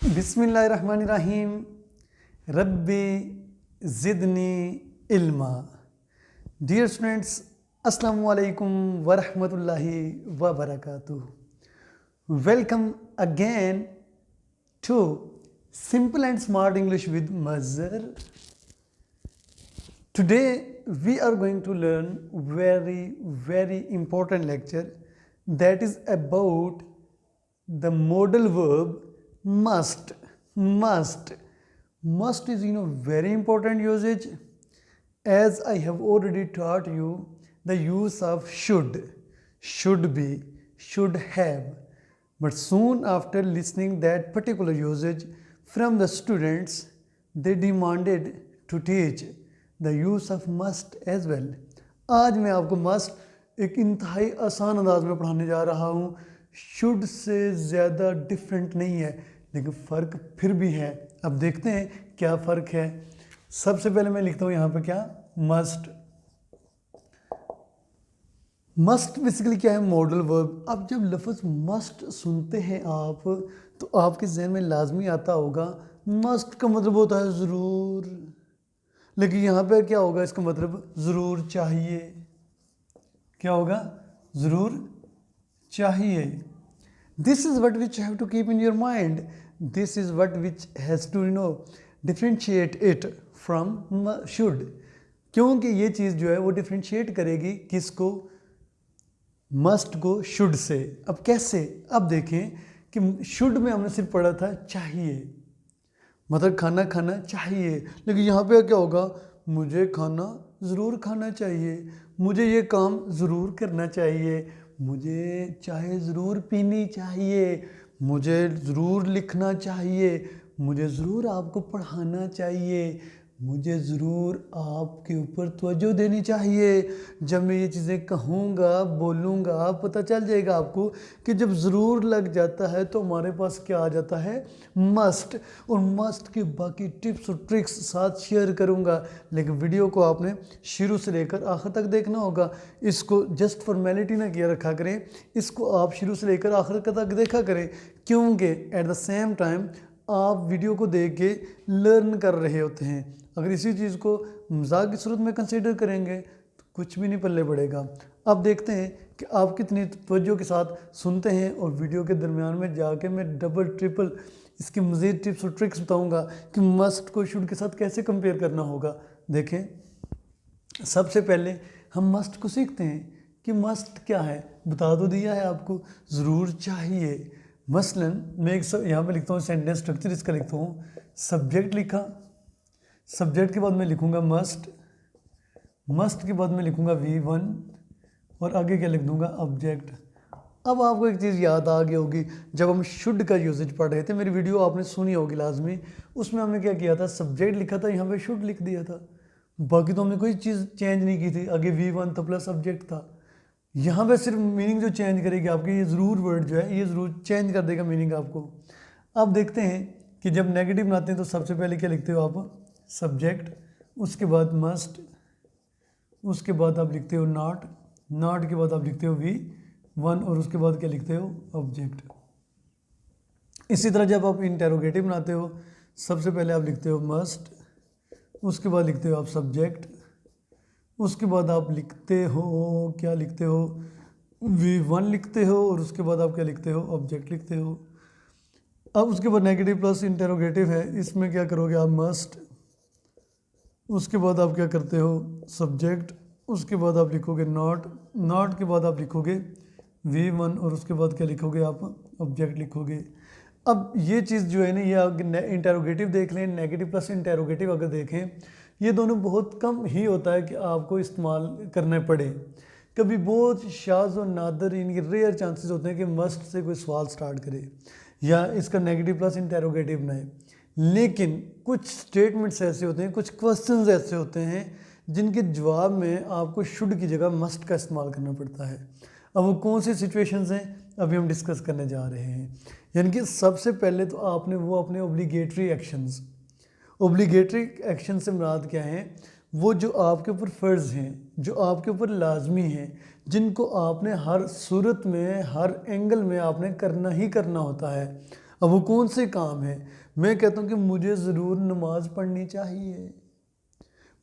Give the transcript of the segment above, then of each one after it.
बिस्मिल्लाहिर्रहमानिर्रहीम। रब्बी ज़िदनी इल्मा। Dear students, अस्सलामु अलैकुम वरहमतुल्लाहि वबरकातुहू। Welcome again to simple and smart English with Mazhar. Today we are going to learn very important lecture that is about the modal verb must. Must is very important usage, as I have already taught you the use of should be, should have. But soon after listening that particular usage from the students, they demanded to teach the use of must as well. आज मैं आपको must एक इंतहाई आसान अंदाज में पढ़ाने जा रहा हूँ। शुड से ज़्यादा डिफरेंट नहीं है, लेकिन फ़र्क फिर भी है। अब देखते हैं क्या फ़र्क है। सबसे पहले मैं लिखता हूँ यहाँ पे क्या, मस्ट। मस्ट बेसिकली क्या है, मॉडल वर्ब। अब जब लफ्ज़ मस्ट सुनते हैं आप, तो आपके जहन में लाजमी आता होगा मस्ट का मतलब होता है ज़रूर, लेकिन यहाँ पे क्या होगा, इसका मतलब ज़रूर चाहिए। क्या होगा, ज़रूर चाहिए। This is what which have to keep in your mind. This is what which has to differentiate it from should, क्योंकि ये चीज़ जो है वो डिफ्रेंशिएट करेगी किसको, मस्ट को शुड से। अब कैसे, अब देखें कि शुड में हमने सिर्फ पढ़ा था चाहिए, मतलब खाना खाना चाहिए, लेकिन यहाँ पे क्या होगा, मुझे खाना ज़रूर खाना चाहिए, मुझे ये काम ज़रूर करना चाहिए, मुझे चाय ज़रूर पीनी चाहिए, मुझे ज़रूर लिखना चाहिए, मुझे ज़रूर आपको पढ़ाना चाहिए, मुझे ज़रूर आपके ऊपर तवज्जो देनी चाहिए। जब मैं ये चीज़ें कहूँगा, बोलूँगा, पता चल जाएगा आपको कि जब ज़रूर लग जाता है तो हमारे पास क्या आ जाता है, मस्ट। और मस्ट की बाकी टिप्स और ट्रिक्स साथ शेयर करूँगा, लेकिन वीडियो को आपने शुरू से लेकर आखिर तक देखना होगा। इसको जस्ट फॉर्मेलिटी ना किया रखा करें, इसको आप शुरू से लेकर आखिर तक देखा करें, क्योंकि एट द सेम टाइम आप वीडियो को देख के लर्न कर रहे होते हैं। अगर इसी चीज़ को मजाक की सूरत में कंसीडर करेंगे तो कुछ भी नहीं पल्ले पड़ेगा। अब देखते हैं कि आप कितनी तवज्जो के साथ सुनते हैं, और वीडियो के दरमियान में जाके मैं डबल ट्रिपल इसकी मज़ीद टिप्स और ट्रिक्स बताऊंगा कि मस्ट को शुड के साथ कैसे कंपेयर करना होगा। देखें, सबसे पहले हम मस्ट को सीखते हैं कि मस्ट क्या है। बता तो दिया है आपको, ज़रूर चाहिए। मसलन मैं एक यहाँ पे लिखता हूँ सेंटेंस स्ट्रक्चर, इसका लिखता हूँ सब्जेक्ट लिखा, सब्जेक्ट के बाद मैं लिखूँगा मस्ट, मस्ट के बाद मैं लिखूँगा V1, और आगे क्या लिख दूँगा, ऑब्जेक्ट। अब आपको एक चीज़ याद आ गई होगी, जब हम शुड का यूजेज पढ़ रहे थे, मेरी वीडियो आपने सुनी होगी लाजमी, उसमें हमने क्या किया था, सब्जेक्ट लिखा था, यहाँ पे शुड लिख दिया था, बाकी तो हमने कोई चीज़ चेंज नहीं की थी। आगे V1 था प्लस सब्जेक्ट था। यहाँ पे सिर्फ मीनिंग जो चेंज करेगी आपकी, ये ज़रूर वर्ड जो है ये ज़रूर चेंज कर देगा मीनिंग आपको। अब देखते हैं कि जब नेगेटिव बनाते हैं तो सबसे पहले क्या लिखते हो आप, सब्जेक्ट, उसके बाद मस्ट, उसके बाद आप लिखते हो नॉट, नॉट के बाद आप लिखते हो V1, और उसके बाद क्या लिखते हो, ऑब्जेक्ट। इसी तरह जब आप इंटेरोगेटिव बनाते हो, सबसे पहले आप लिखते हो मस्ट, उसके बाद लिखते हो आप सब्जेक्ट, उसके बाद आप लिखते हो, क्या लिखते हो, V1 लिखते हो, और उसके बाद आप क्या लिखते हो, ऑब्जेक्ट लिखते हो। अब उसके बाद नेगेटिव प्लस इंटेरोगेटिव है, इसमें क्या करोगे आप, मस्ट, उसके बाद आप क्या करते हो, सब्जेक्ट, उसके बाद आप लिखोगे नॉट, नॉट के बाद आप लिखोगे V1, और उसके बाद क्या लिखोगे आप, ऑब्जेक्ट लिखोगे। अब ये चीज़ जो है ना, ये अगर इंटेरोगेटिव देख लें, नेगेटिव प्लस इंटेरोगेटिव अगर देखें, ये दोनों बहुत कम ही होता है कि आपको इस्तेमाल करने पड़े। कभी बहुत शाज़ और नादर, इनके रेयर चांसेस होते हैं कि मस्ट से कोई सवाल स्टार्ट करे या इसका नेगेटिव प्लस इंटेरोगेटिव बनाए, लेकिन कुछ स्टेटमेंट्स ऐसे होते हैं, कुछ क्वेश्चंस ऐसे होते हैं जिनके जवाब में आपको शुड की जगह मस्ट का इस्तेमाल करना पड़ता है। अब वो कौन सी सिचुएशंस हैं, अभी हम डिस्कस करने जा रहे हैं। यानी कि सबसे पहले तो आपने वो अपने ओब्लिगेटरी एक्शंस, ओब्लिगेटरी एक्शन से मुराद क्या है, वो जो आपके ऊपर फ़र्ज़ हैं, जो आपके ऊपर लाजमी हैं, जिनको आपने हर सूरत में, हर एंगल में आपने करना ही करना होता है। अब वो कौन से काम है? मैं कहता हूँ कि मुझे ज़रूर नमाज पढ़नी चाहिए,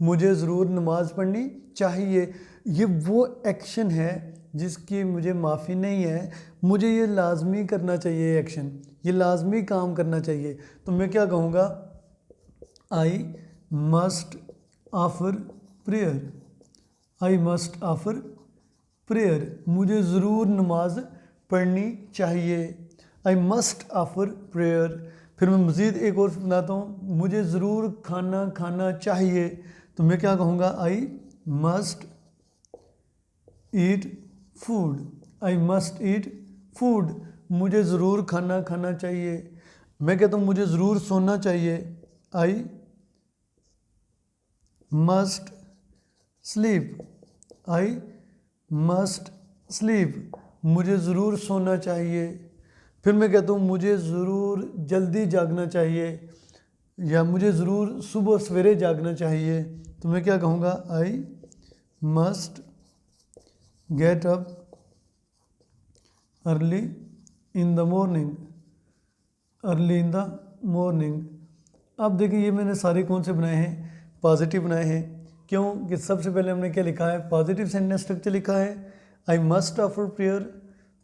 मुझे ज़रूर नमाज पढ़नी चाहिए। ये वो एक्शन है जिसकी मुझे माफ़ी नहीं है, मुझे ये लाजमी करना चाहिए एक्शन, ये लाजमी काम करना चाहिए। तो मैं क्या कहूँगा? I must offer prayer, I must offer prayer, मुझे ज़रूर नमाज पढ़नी चाहिए। I must offer prayer. फिर मैं मज़ीद एक और सुनाता हूँ, मुझे ज़रूर खाना खाना चाहिए। तो मैं क्या कहूँगा? I must eat food, I must eat food, मुझे ज़रूर खाना खाना चाहिए। मैं कहता हूँ मुझे ज़रूर सोना चाहिए, I must sleep, I must sleep, मुझे ज़रूर सोना चाहिए। फिर मैं कहता हूँ मुझे ज़रूर जल्दी जागना चाहिए, या मुझे ज़रूर सुबह सवेरे जागना चाहिए। तो मैं क्या कहूँगा? I must get up early in the morning, early in the morning. अब देखिए ये मैंने सारे कौन से बनाए हैं? पॉजिटिव बनाए हैं। क्यों? कि सबसे पहले हमने क्या लिखा है? पॉजिटिव सेंटेंस स्ट्रक्चर लिखा है, आई मस्ट ऑफर प्रेयर।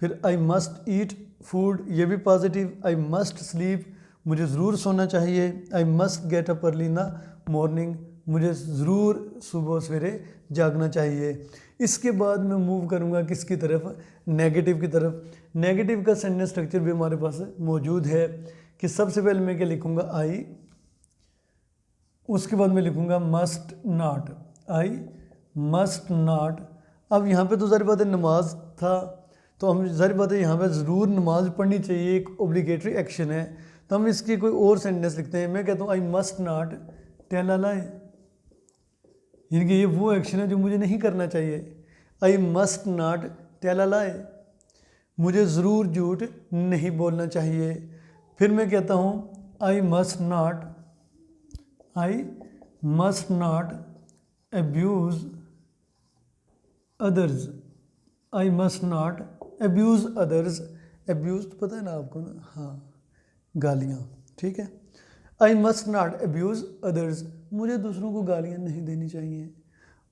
फिर आई मस्ट ईट फूड, ये भी पॉजिटिव। आई मस्ट स्लीप, मुझे ज़रूर सोना चाहिए। I must get up early in the morning, मुझे ज़रूर सुबह सवेरे जागना चाहिए। इसके बाद मैं मूव करूँगा किसकी तरफ? नेगेटिव की तरफ। नेगेटिव का सेंटेंस स्ट्रक्चर भी हमारे पास मौजूद है कि सबसे पहले मैं क्या लिखूँगा? आई, उसके बाद मैं लिखूँगा must not, I must not. अब यहाँ पे तो ज़ाहिर बात है नमाज था, तो हम ज़ाहिर बात है यहाँ पे ज़रूर नमाज पढ़नी चाहिए, एक ओब्लिगेटरी एक्शन है। तो हम इसकी कोई और सेंटेंस लिखते हैं। मैं कहता हूँ I must not tell a lie, यानी कि ये वो एक्शन है जो मुझे नहीं करना चाहिए। I must not tell a lie, मुझे ज़रूर झूठ नहीं बोलना चाहिए। फिर मैं कहता हूँ I must not, I must not abuse others, I must not abuse others. Abuse तो पता है ना आपको ना? हाँ, गालियाँ, ठीक है। आई मस्ट नॉट अब्यूज़ अदर्स, मुझे दूसरों को गालियाँ नहीं देनी चाहिए,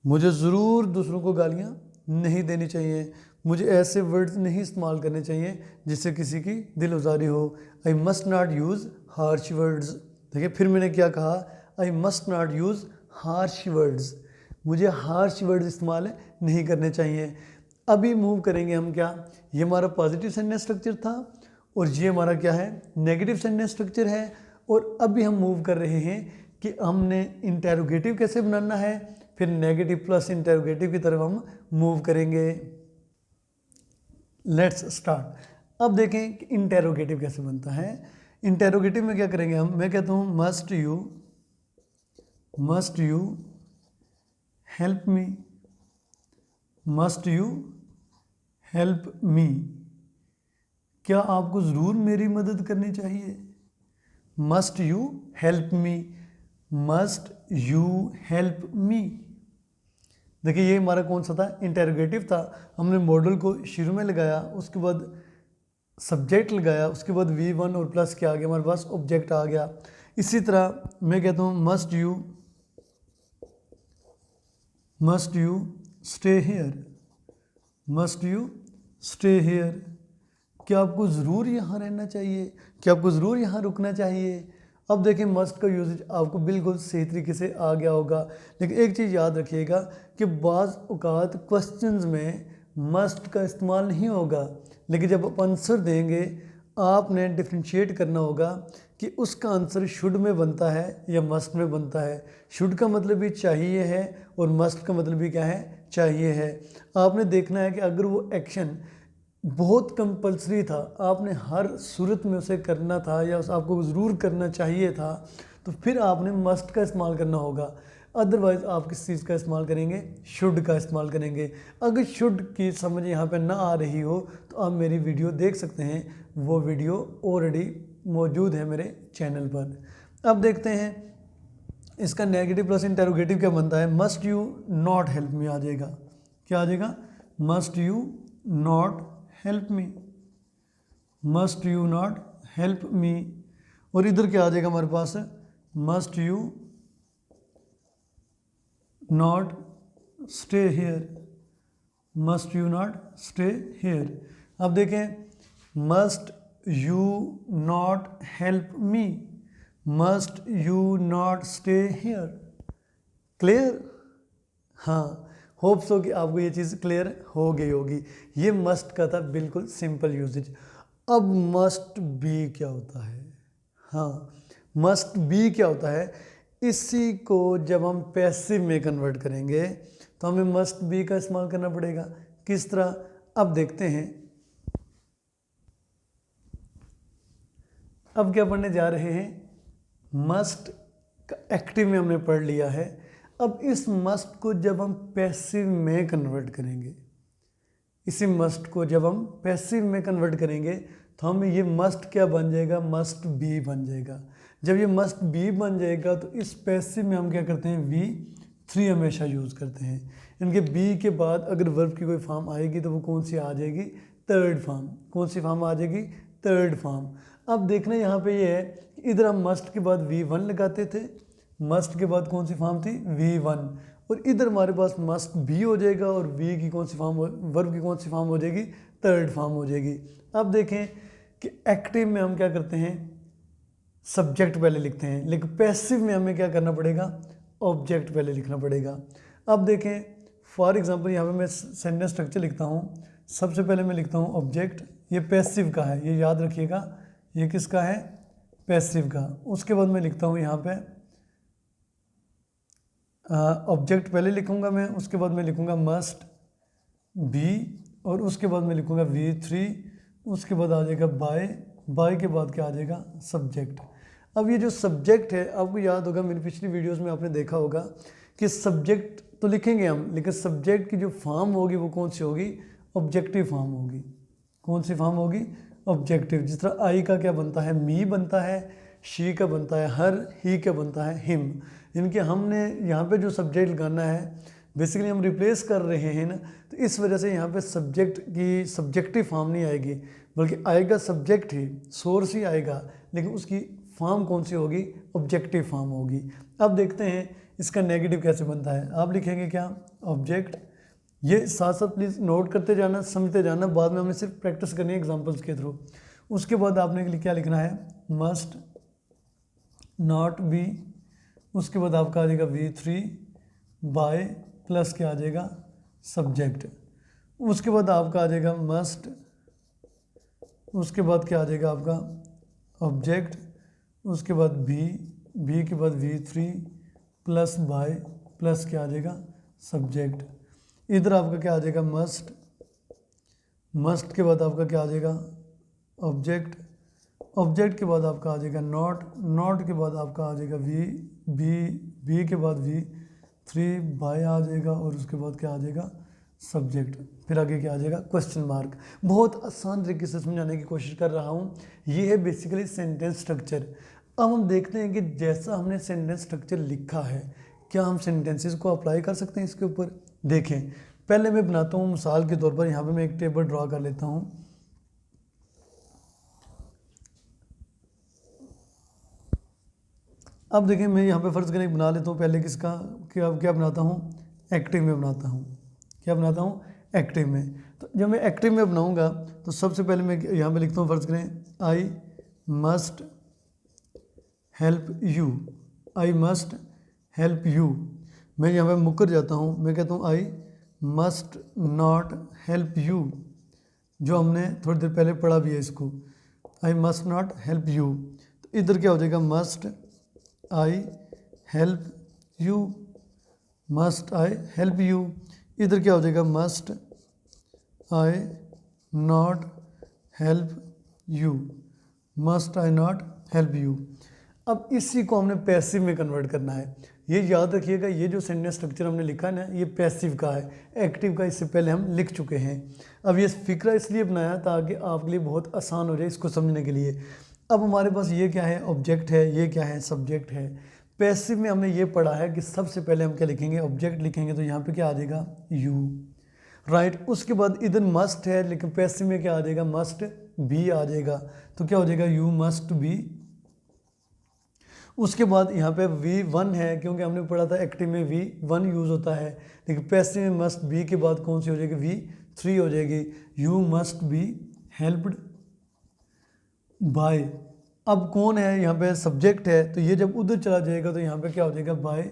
मुझे ज़रूर दूसरों को गालियाँ नहीं देनी चाहिए, मुझे ऐसे वर्ड्स नहीं इस्तेमाल करने चाहिए जिससे किसी की दिल आज़ारी हो। आई must not use harsh words. देखिए फिर मैंने क्या कहा? आई must not use harsh words, मुझे हार्श वर्ड्स इस्तेमाल नहीं करने चाहिए। अभी मूव करेंगे हम क्या? ये हमारा पॉजिटिव सेंटेंस स्ट्रक्चर था और ये हमारा क्या है? नेगेटिव सेंटेंस स्ट्रक्चर है। और अभी हम मूव कर रहे हैं कि हमने इंटेरोगेटिव कैसे बनाना है, फिर नेगेटिव प्लस इंटेरोगेटिव की तरफ हम मूव करेंगे। Let's start. अब देखें कि इंटेरोगेटिव कैसे बनता है। इंटेरोगेटिव में क्या करेंगे हम? मैं कहता हूँ must you help me, must you help me, क्या आपको ज़रूर मेरी मदद करनी चाहिए? Must you help me, must you help me. देखिए ये हमारा कौन सा था? इंटेरोगेटिव था। हमने मॉडल को शुरू में लगाया, उसके बाद सब्जेक्ट लगाया, उसके बाद V1 और प्लस क्या आ गया? हमारे पास ऑब्जेक्ट आ गया। इसी तरह मैं कहता हूँ must you stay here, must you stay here, क्या आपको ज़रूर यहाँ रहना चाहिए? क्या आपको ज़रूर यहाँ रुकना चाहिए? अब देखें मस्ट का यूजेज आपको बिल्कुल सही तरीके से आ गया होगा, लेकिन एक चीज़ याद रखिएगा कि बाज़ औक़ात क्वेश्चंस में मस्ट का इस्तेमाल नहीं होगा, लेकिन जब आप आंसर देंगे आपने डिफ्रेंशिएट करना होगा कि उसका आंसर शुड में बनता है या मस्ट में बनता है। शुड का मतलब भी चाहिए है और मस्ट का मतलब भी क्या है? चाहिए है। आपने देखना है कि अगर वो एक्शन बहुत कंपलसरी था, आपने हर सूरत में उसे करना था या उस आपको ज़रूर करना चाहिए था, तो फिर आपने मस्ट का इस्तेमाल करना होगा। अदरवाइज़ आप किस चीज़ का इस्तेमाल करेंगे? शुड का इस्तेमाल करेंगे। अगर शुड की समझ यहाँ पे ना आ रही हो तो आप मेरी वीडियो देख सकते हैं, वो वीडियो ऑलरेडी मौजूद है मेरे चैनल पर। अब देखते हैं इसका नेगेटिव प्लस इंटेरोगेटिव क्या बनता है। Must you not help me आ जाएगा। क्या आ जाएगा? Must you not help me, must you not help me, और इधर क्या आ जाएगा हमारे पास, must you not stay here, must you not stay here. अब देखें, must you not help me, must you not stay here. Clear? हाँ, होप सो कि आपको ये चीज़ क्लियर हो गई होगी। ये मस्ट का था बिल्कुल सिंपल यूजेज। अब मस्ट बी क्या होता है? हाँ, मस्ट बी क्या होता है, इसी को जब हम पैसिव में कन्वर्ट करेंगे तो हमें मस्ट बी का इस्तेमाल करना पड़ेगा। किस तरह, अब देखते हैं। अब क्या पढ़ने जा रहे हैं, मस्ट का एक्टिव में हमने पढ़ लिया है। अब इस मस्ट को जब हम पैसिव में कन्वर्ट करेंगे, इसी मस्ट को जब हम पैसिव में कन्वर्ट करेंगे तो हमें ये मस्ट क्या बन जाएगा, मस्ट बी बन जाएगा। जब ये मस्ट बी बन जाएगा तो इस पैसिव में हम क्या करते हैं, V3 हमेशा यूज़ करते हैं। इनके बी के बाद अगर वर्ब की कोई फॉर्म आएगी तो वो कौन सी आ जाएगी, थर्ड फॉर्म। कौन सी फॉर्म आ जाएगी, थर्ड फॉर्म। अब देखना यहाँ पे ये है कि इधर हम मस्ट के बाद V1 लगाते थे, मस्ट के बाद कौन सी फॉर्म थी, V1, और इधर हमारे पास मस्ट बी हो जाएगा और वी की कौन सी फॉर्म, वर्ब की कौन सी फॉर्म हो जाएगी, थर्ड फॉर्म हो जाएगी। अब देखें कि एक्टिव में हम क्या करते हैं, सब्जेक्ट पहले लिखते हैं, लेकिन पैसिव में हमें क्या करना पड़ेगा, ऑब्जेक्ट पहले लिखना पड़ेगा। अब देखें, फॉर एग्जांपल यहाँ पे मैं सेंटेंस स्ट्रक्चर लिखता हूँ। सबसे पहले मैं लिखता हूँ ऑब्जेक्ट, ये पैसिव का है, ये याद रखिएगा, ये किसका है, पैसिव का। उसके बाद मैं लिखता हूँ यहाँ पे ऑब्जेक्ट पहले लिखूँगा मैं, उसके बाद मैं लिखूँगा मस्ट बी, और उसके बाद मैं लिखूँगा V3, उसके बाद आ जाएगा बाय के बाद क्या आ जाएगा, सब्जेक्ट। अब ये जो सब्जेक्ट है, आपको याद होगा मेरी पिछली वीडियोस में आपने देखा होगा कि सब्जेक्ट तो लिखेंगे हम, लेकिन सब्जेक्ट की जो फॉर्म होगी वो कौन सी होगी, ऑब्जेक्टिव फॉर्म होगी। कौन सी फॉर्म होगी, ऑब्जेक्टिव। जिस तरह आई का क्या बनता है, मी बनता है, शी का बनता है हर, ही का बनता है हिम। इनके हमने यहाँ पे जो सब्जेक्ट लगाना है, बेसिकली हम रिप्लेस कर रहे हैं ना, तो इस वजह से यहाँ पे सब्जेक्ट की सब्जेक्टिव फॉर्म नहीं आएगी, बल्कि आएगा सब्जेक्ट ही, सोर्स ही आएगा, लेकिन उसकी फॉर्म कौन सी होगी, ऑब्जेक्टिव फॉर्म होगी। अब देखते हैं इसका नेगेटिव कैसे बनता है। आप लिखेंगे क्या, ऑब्जेक्ट, ये साथ साथ प्लीज़ नोट करते जाना, समझते जाना, बाद में हमें सिर्फ प्रैक्टिस करनी है एग्जांपल्स के थ्रू। उसके बाद आपने क्या लिखना है, मस्ट नॉट बी, उसके बाद आपका आ जाएगा V3 बाय प्लस क्या आ जाएगा, सब्जेक्ट। उसके बाद आपका आ जाएगा मस्ट, उसके बाद क्या आ जाएगा आपका ऑब्जेक्ट, उसके बाद बी के बाद V3 प्लस बाय प्लस क्या आ जाएगा, सब्जेक्ट। इधर आपका क्या आ जाएगा, मस्ट के बाद आपका क्या आ जाएगा, ऑब्जेक्ट के बाद आपका आ जाएगा नॉट के बाद आपका आ जाएगा बी के बाद V3 बाय आ जाएगा, और उसके बाद क्या आ जाएगा, सब्जेक्ट। फिर आगे क्या आ जाएगा, क्वेश्चन मार्क। बहुत आसान तरीके से समझाने की कोशिश कर रहा हूँ। ये है बेसिकली सेंटेंस स्ट्रक्चर। अब हम देखते हैं कि जैसा हमने सेंटेंस स्ट्रक्चर लिखा है, क्या हम सेंटेंसेस को अप्लाई कर सकते हैं इसके ऊपर। देखें, पहले मैं बनाता हूँ मिसाल के तौर पर, यहाँ पे मैं एक टेबल ड्रॉ कर लेता हूँ। अब देखें, मैं यहाँ पे फ़र्ज़ करें बना लेता हूँ पहले किसका, क्या बनाता हूँ, एक्टिव में बनाता हूँ। क्या बनाता हूँ, एक्टिव में। तो जब मैं एक्टिव में बनाऊँगा तो सबसे पहले मैं यहाँ पे लिखता हूँ, फ़र्ज़ करें I must help you, I must help you. मैं यहाँ पे मुकर जाता हूँ, मैं कहता हूँ I must not help you, जो हमने थोड़ी देर पहले पढ़ा भी है इसको, आई मस्ट नॉट हेल्प यू। तो इधर क्या हो जाएगा, must I help you, must I help you. इधर क्या हो जाएगा, must I not help you, must I not help you. अब इसी को हमने पैसिव में कन्वर्ट करना है। ये याद रखिएगा, ये जो सेंटेंस स्ट्रक्चर हमने लिखा है ना, ये पैसिव का है, एक्टिव का इससे पहले हम लिख चुके हैं। अब ये फिक्रा इसलिए बनाया ताकि आपके लिए बहुत आसान हो जाए इसको समझने के लिए। अब हमारे पास ये क्या है, ऑब्जेक्ट है, ये क्या है, सब्जेक्ट है। पैसिव में हमने ये पढ़ा है कि सबसे पहले हम क्या लिखेंगे, ऑब्जेक्ट लिखेंगे, तो यहाँ पे क्या आ जाएगा, यू। राइट। उसके बाद इधर मस्ट है, लेकिन पैसिव में क्या आ जाएगा, मस्ट बी आ जाएगा। तो क्या हो जाएगा, यू मस्ट बी। उसके बाद यहाँ पे V1 है, क्योंकि हमने पढ़ा था एक्टिव में V1 यूज़ होता है, लेकिन पैसिव में मस्ट बी के बाद कौन सी हो जाएगी, V3 हो जाएगी। You must be helped bye. अब कौन है यहाँ पे, सब्जेक्ट है, तो ये जब उधर चला जाएगा तो यहाँ पे क्या हो जाएगा, बाय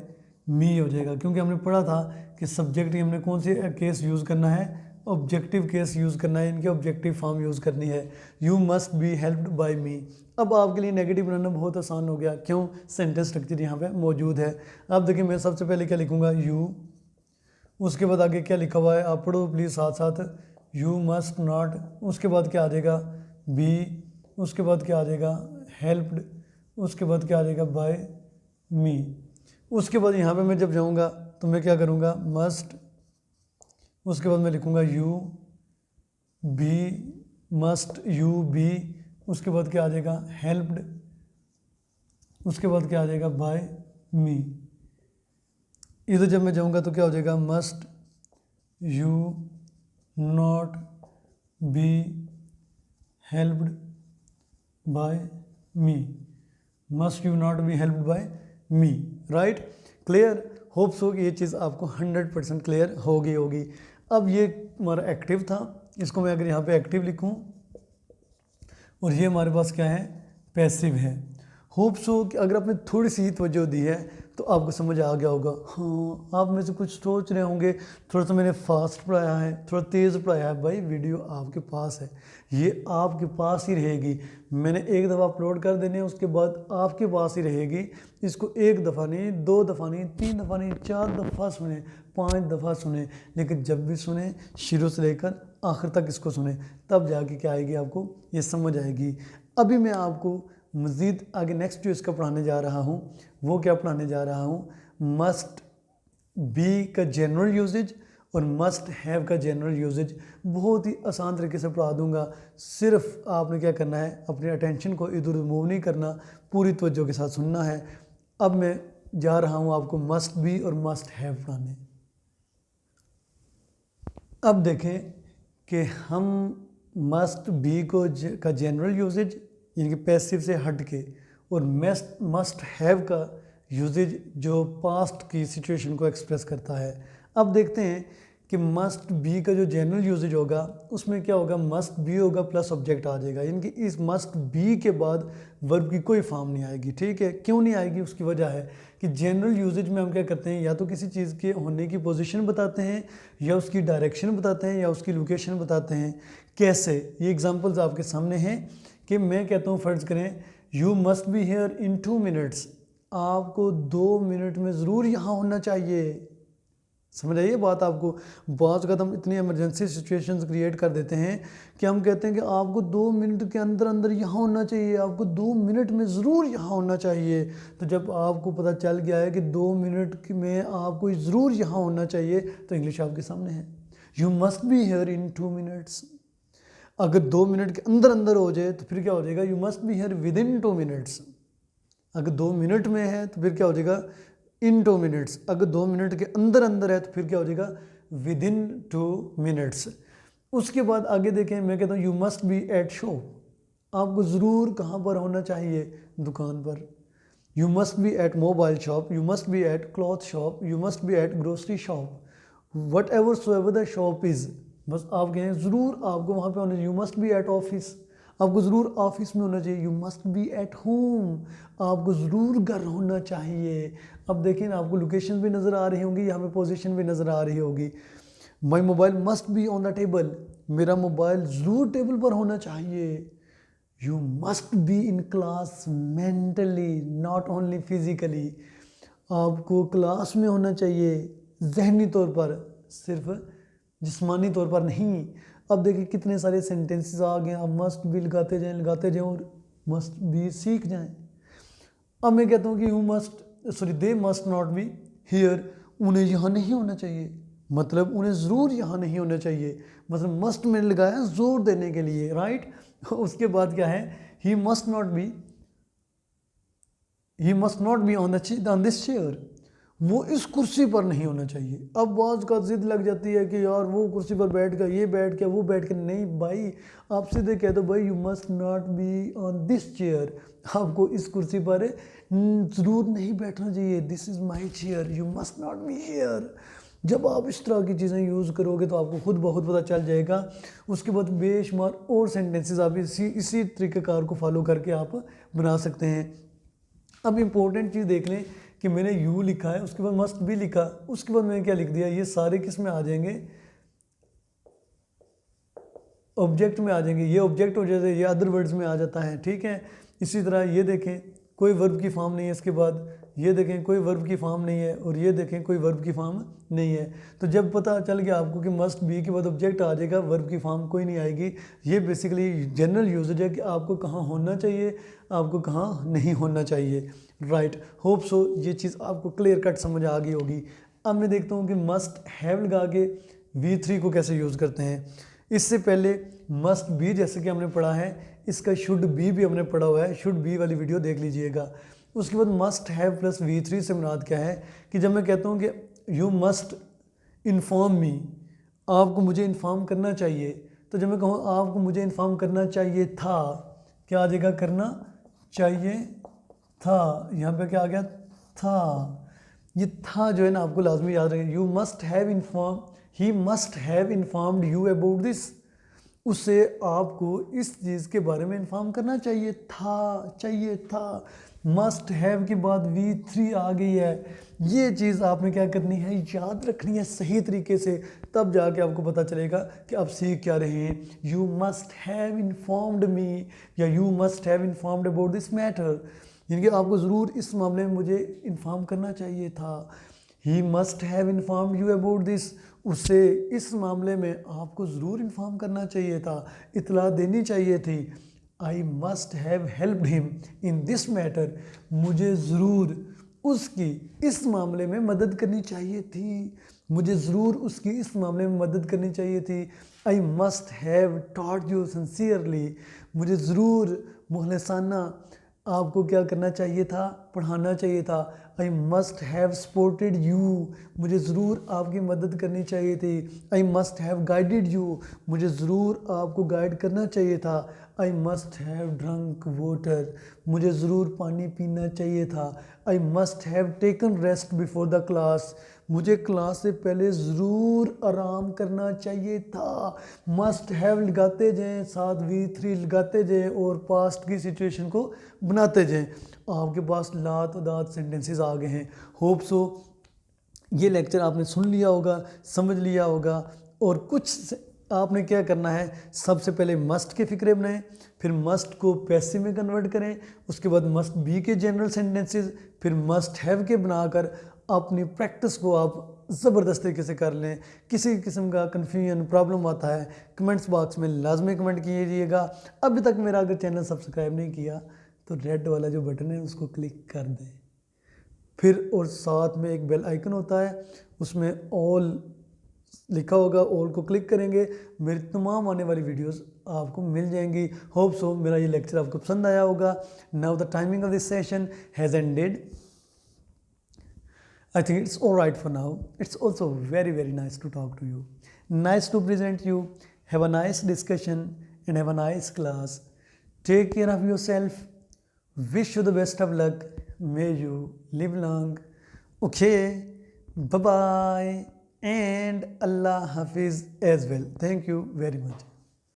मी हो जाएगा, क्योंकि हमने पढ़ा था कि सब्जेक्ट ही हमने कौन सी केस यूज़ करना है, ऑब्जेक्टिव केस यूज़ करना है, इनकी ऑब्जेक्टिव फॉर्म यूज़ करनी है। You must be helped by me. अब आपके लिए नेगेटिव बनाना बहुत आसान हो गया, क्यों, सेंटेंस स्ट्रक्चर यहाँ पे मौजूद है। अब देखिए मैं सबसे पहले क्या लिखूँगा, यू, उसके बाद आगे क्या लिखा हुआ है आप पढ़ो प्लीज़ साथ साथ, यू मस्ट नॉट, उसके बाद क्या आ जाएगा, बी, उसके बाद क्या आ जाएगा, हेल्प्ड, उसके बाद क्या आ जाएगा, बाय मी। उसके बाद यहाँ पे मैं जब जाऊँगा तो मैं क्या करूँगा, मस्ट, उसके बाद मैं लिखूँगा you be, must you be, उसके बाद क्या आ जाएगा, हेल्प्ड, उसके बाद क्या आ जाएगा, बाय मी। इधर जब मैं जाऊँगा तो क्या हो जाएगा, must you not be helped by me, must you not be helped by me. Right, clear, hope so कि ये चीज़ आपको 100% क्लियर होगी। अब ये हमारा एक्टिव था, इसको मैं अगर यहाँ पे एक्टिव लिखूँ और ये हमारे पास क्या है, पैसिव है। होप सो कि अगर आपने थोड़ी सी तवज्जो दी है तो आपको समझ आ गया होगा। हाँ, आप में से कुछ सोच रहे होंगे थोड़ा सा मैंने फास्ट पढ़ाया है, थोड़ा तेज़ पढ़ाया है। भाई वीडियो आपके पास है, ये आपके पास ही रहेगी। मैंने एक दफ़ा अपलोड कर देने, उसके बाद आपके पास ही रहेगी। इसको एक दफ़ा नहीं, 2 दफ़ा नहीं, 3 दफ़ा नहीं, 4 दफ़ा सुने, 5 दफ़ा सुने, लेकिन जब भी सुने शुरू से लेकर आखिर तक इसको सुने, तब जाके क्या आएगी, आपको ये समझ आएगी। अभी मैं आपको मज़ीद आगे नेक्स्ट जो इसका पढ़ाने जा रहा हूँ, वो क्या पढ़ाने जा रहा हूँ, मस्ट बी का जनरल यूजेज और मस्ट हैव का जनरल यूजेज। बहुत ही आसान तरीके से पढ़ा दूंगा, सिर्फ आपने क्या करना है, अपने अटेंशन को इधर उधर मूव नहीं करना, पूरी तवज्जो के साथ सुनना है। अब मैं जा रहा हूँ आपको मस्ट बी और मस्ट हैव पढ़ाने। अब देखें कि हम मस्ट बी को का जनरल यूजेज यानी कि पैसिव से हट के, और मस्ट हैव का यूजेज जो पास्ट की सिचुएशन को एक्सप्रेस करता है। अब देखते हैं कि मस्ट बी का जो जनरल यूजेज होगा उसमें क्या होगा, मस्ट बी होगा प्लस ऑब्जेक्ट आ जाएगा, यानी कि इस मस्ट बी के बाद वर्ब की कोई फॉर्म नहीं आएगी। ठीक है, क्यों नहीं आएगी, उसकी वजह है कि जनरल यूजेज में हम क्या करते हैं, या तो किसी चीज़ के होने की पोजीशन बताते हैं, या उसकी डायरेक्शन बताते हैं, या उसकी लोकेशन बताते हैं। कैसे, ये एग्जांपल्स आपके सामने हैं कि मैं कहता हूँ, फ़र्ज़ करें you must be here in 2 minutes, आपको 2 मिनट में ज़रूर यहाँ होना चाहिए। समझ आइए बात आपको। बहुत ज़्यादा हम इतनी इमरजेंसी सिचुएशंस क्रिएट कर देते हैं कि हम कहते हैं कि आपको 2 मिनट के अंदर अंदर यहाँ होना चाहिए, आपको 2 मिनट में ज़रूर यहाँ होना चाहिए। तो जब आपको पता चल गया है कि 2 मिनट में आपको ज़रूर यहाँ होना चाहिए, तो इंग्लिश आपके सामने है, you must be here in 2 minutes. अगर 2 मिनट के अंदर अंदर हो जाए तो फिर क्या हो जाएगा, you must be here with in 2 minutes. अगर 2 मिनट में है तो फिर क्या हो जाएगा, इन 2 मिनट्स। अगर 2 मिनट के अंदर अंदर है तो फिर क्या हो जाएगा, विद इन 2 मिनट्स। उसके बाद आगे देखें, मैं कहता हूँ you must be at shop, आपको ज़रूर कहाँ पर होना चाहिए, दुकान पर। You must be at mobile shop, you must be at cloth shop, you must be at grocery shop, whatever so ever the shop is. बस आप कहें ज़रूर आपको वहाँ पे होना चाहिए। You must be at office, आपको ज़रूर ऑफिस में होना चाहिए। You must be at home, आपको ज़रूर घर होना चाहिए। अब देखिए ना, आपको लोकेशन भी नज़र आ रही होंगी, यहाँ पे पोजीशन भी नज़र आ रही होगी। My mobile must be on the table, मेरा मोबाइल ज़रूर टेबल पर होना चाहिए। You must be in class mentally not only physically, आपको क्लास में होना चाहिए जहनी तौर पर, सिर्फ जिस्मानी तौर पर नहीं। अब देखिए कितने सारे सेंटेंसेस आ गए, आप मस्ट बी लगाते जाएं और मस्ट बी सीख जाएं। अब मैं कहता हूँ कि you must they must not be here, उन्हें यहाँ नहीं होना चाहिए, मतलब उन्हें ज़रूर यहाँ नहीं होना चाहिए। मतलब मस्ट मैंने लगाया जोर देने के लिए, राइट। उसके बाद क्या है, he must not be on this chair, वो इस कुर्सी पर नहीं होना चाहिए। अब बाज़ का ज़िद लग जाती है कि यार वो कुर्सी पर बैठ गया, ये बैठ गया, वो बैठ गया। नहीं भाई, आप सीधे कह दो भाई you must not be on this chair, आपको इस कुर्सी पर ज़रूर नहीं बैठना चाहिए। This is my chair, you must not be here. जब आप इस तरह की चीज़ें यूज़ करोगे तो आपको खुद बहुत पता चल जाएगा। उसके बाद बेशुमार और सेंटेंसेस आप इसी तरीक़ेकार को फॉलो करके आप बना सकते हैं। अब इम्पोर्टेंट चीज़ देख लें कि मैंने यू लिखा है, उसके बाद मस्ट भी लिखा, उसके बाद मैंने क्या लिख दिया, ये सारे किस में आ जाएंगे, ऑब्जेक्ट में आ जाएंगे। ये ऑब्जेक्ट हो जाता है, ये अदर वर्ड्स में आ जाता है, ठीक है। इसी तरह ये देखें कोई वर्ब की फॉर्म नहीं है, इसके बाद ये देखें कोई वर्ब की फॉर्म नहीं है, और ये देखें कोई वर्ब की फॉर्म नहीं है। तो जब पता चल गया आपको कि मस्ट बी के बाद ऑब्जेक्ट आ जाएगा, वर्ब की फॉर्म कोई नहीं आएगी। ये बेसिकली जनरल यूजेज है कि आपको कहाँ होना चाहिए, आपको कहाँ नहीं होना चाहिए। राइट, होप सो ये चीज़ आपको क्लियर कट समझ आ गई होगी। अब मैं देखता हूँ कि मस्ट हैव लगा के V3 को कैसे यूज़ करते हैं। इससे पहले मस्ट बी जैसे कि हमने पढ़ा है, इसका शुड बी भी हमने पढ़ा हुआ है, शुड बी वाली वीडियो देख लीजिएगा। उसके बाद मस्ट हैव प्लस V3 से मुराद क्या है कि जब मैं कहता हूँ कि यू मस्ट इन्फॉर्म मी, आपको मुझे इन्फॉर्म करना चाहिए, तो जब मैं कहूँ आपको मुझे इन्फॉर्म करना चाहिए था, क्या आ जाएगा, करना चाहिए था। यहाँ पे क्या आ गया, था। ये था जो है ना आपको लाजमी याद रखें। You must have inform, he must have informed you about this, उससे आपको इस चीज़ के बारे में इन्फॉर्म करना चाहिए था। मस्ट हैव के बाद V3 आ गई है। ये चीज़ आपने क्या करनी है, याद रखनी है सही तरीके से, तब जाके आपको पता चलेगा कि आप सीख क्या रहे हैं। You must have informed me या you must have informed about this matter, यानी कि आपको ज़रूर इस मामले में मुझे इन्फॉर्म करना चाहिए था। He must have informed you about this, उससे इस मामले में आपको ज़रूर इन्फॉर्म करना चाहिए था, इतला देनी चाहिए थी। I must have helped him in this matter, मुझे ज़रूर उसकी इस मामले में मदद करनी चाहिए थी, मुझे ज़रूर उसकी इस मामले में मदद करनी चाहिए थी। I must have taught you sincerely, मुझे ज़रूर मुखलिसाना आपको क्या करना चाहिए था, पढ़ाना चाहिए था। I must have supported you, मुझे ज़रूर आपकी मदद करनी चाहिए थी। I must have guided you, मुझे ज़रूर आपको गाइड करना चाहिए था। I must have drunk water, मुझे ज़रूर पानी पीना चाहिए था। I must have taken rest before the class, मुझे क्लास से पहले ज़रूर आराम करना चाहिए था। मस्ट हैव लगाते जाएं, साथ V3 लगाते जाएं और पास्ट की सिचुएशन को बनाते जाएं। आपके पास लात दात सेंटेंसेस आ गए हैं। होप सो ये लेक्चर आपने सुन लिया होगा, समझ लिया होगा, और कुछ आपने क्या करना है, सबसे पहले मस्ट के फ़िक्रे बनाएं, फिर मस्ट को पैसिव में कन्वर्ट करें, उसके बाद मस्ट बी के जनरल सेंटेंसेस, फिर मस्ट हैव के बनाकर अपनी प्रैक्टिस को आप ज़बरदस्त तरीके से कर लें। किसी किस्म का कन्फ्यूजन प्रॉब्लम आता है, कमेंट्स बॉक्स में लाजमी कमेंट कीजिएगा। अभी तक मेरा अगर चैनल सब्सक्राइब नहीं किया तो रेड वाला जो बटन है उसको क्लिक कर दें, फिर और साथ में एक बेल आइकन होता है, उसमें ऑल लिखा होगा, ऑल को क्लिक करेंगे, मेरी तमाम आने वाली वीडियोस आपको मिल जाएंगी। होप सो मेरा ये लेक्चर आपको पसंद आया होगा। Now the timing of this session has ended. I think it's all right for now. It's also very, very nice to talk to you. Nice to present you. Have a nice discussion and have a nice class. Take care of yourself. Wish you the best of luck. May you live long. Okay. Bye-bye. And Allah Hafiz as well. Thank you very much.